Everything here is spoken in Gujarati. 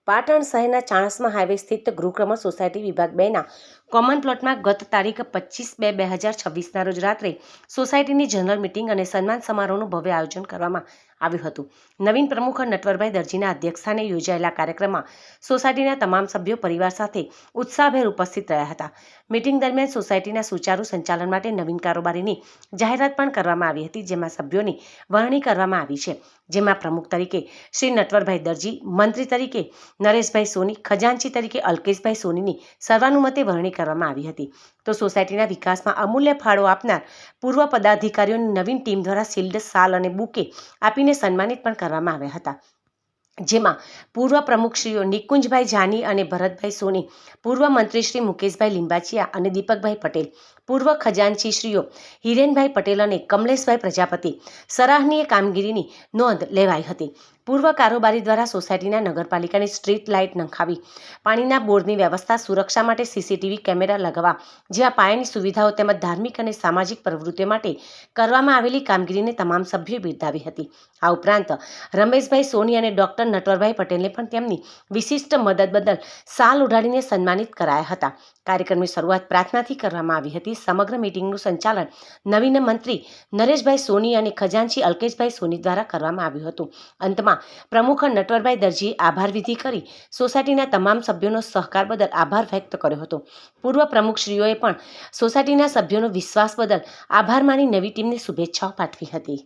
પાટણ શહેરના ચાણસ્મા હાઈવે સ્થિત ગૃહક્રમશ સોસાયટી વિભાગ 2ના કોમન પ્લોટમાં ગત તારીખ 25/2/2026ના રોજ રાત્રે સોસાયટીની જનરલ મિટિંગ અને સન્માન સમારોહનું ભવ્ય આયોજન કરવામાં આવ્યું હતું. નવીન પ્રમુખ નટવરભાઈ દરજીના અધ્યક્ષસ્થાને યોજાયેલા કાર્યક્રમમાં સોસાયટીના તમામ સભ્યો પરિવાર સાથે ઉત્સાહભેર ઉપસ્થિત રહ્યા હતા. મિટિંગ દરમિયાન સોસાયટીના સુચારુ સંચાલન માટે નવીન કારોબારીની જાહેરાત પણ કરવામાં આવી હતી, જેમાં સભ્યોની વરણી કરવામાં આવી છે. જેમાં પ્રમુખ તરીકે શ્રી નટવરભાઈ દરજી, મંત્રી તરીકે નરેશભાઈ સોની, ખજાનચી તરીકે અલ્કેશભાઈ સોનીની સર્વાનુમતે વરણી કરવામાં આવી હતી. તો સોસાયટીના વિકાસમાં અમૂલ્ય ફાળો આપનાર પૂર્વ પદાધિકારીઓની નવીન ટીમ દ્વારા શિલ્ડ, શાલ અને બુકે આપીને સન્માનિત પણ કરવામાં આવ્યા હતા. જેમાં પૂર્વ પ્રમુખશ્રીઓ નિકુંજભાઈ જાની અને ભરતભાઈ સોની, પૂર્વ મંત્રી શ્રી મુકેશભાઈ લિંબાચિયા અને દીપકભાઈ પટેલ, પૂર્વ ખજાનચી શ્રીઓ હિરેનભાઈ પટેલ અને કમલેશભાઈ પ્રજાપતિ સરાહનીય કામગીરીની નોંધ લેવાઈ હતી. પૂર્વ કારોબારી દ્વારા સોસાયટીના નગરપાલિકાની સ્ટ્રીટ લાઇટ નંખાવી, પાણીના બોરની વ્યવસ્થા, સુરક્ષા માટે સીસીટીવી કેમેરા લગાવવા જેવા પાયાની સુવિધાઓ તેમજ ધાર્મિક અને સામાજિક પ્રવૃત્તિઓ માટે કરવામાં આવેલી કામગીરીને તમામ સભ્યોએ બિરદાવી હતી. આ ઉપરાંત રમેશભાઈ સોની અને ડૉક્ટર નટવરભાઈ પટેલને પણ તેમની વિશિષ્ટ મદદ બદલ શાલ ઉડાડીને સન્માનિત કરાયા હતા. કાર્યક્રમની શરૂઆત પ્રાર્થનાથી કરવામાં આવી હતી. સમગ્ર મિટિંગનું સંચાલન નવીન મંત્રી નરેશભાઈ સોની અને ખજાનચી અલ્કેશભાઈ સોની દ્વારા કરવામાં આવ્યું હતું. અંતમાં પ્રમુખ નટવરભાઈ દરજીએ આભાર વિધિ કરી સોસાયટીના તમામ સભ્યોનો સહકાર બદલ આભાર વ્યક્ત કર્યો હતો. પૂર્વ પ્રમુખશ્રીઓએ પણ સોસાયટીના સભ્યોનો વિશ્વાસ બદલ આભાર માની નવી ટીમને શુભેચ્છાઓ પાઠવી હતી.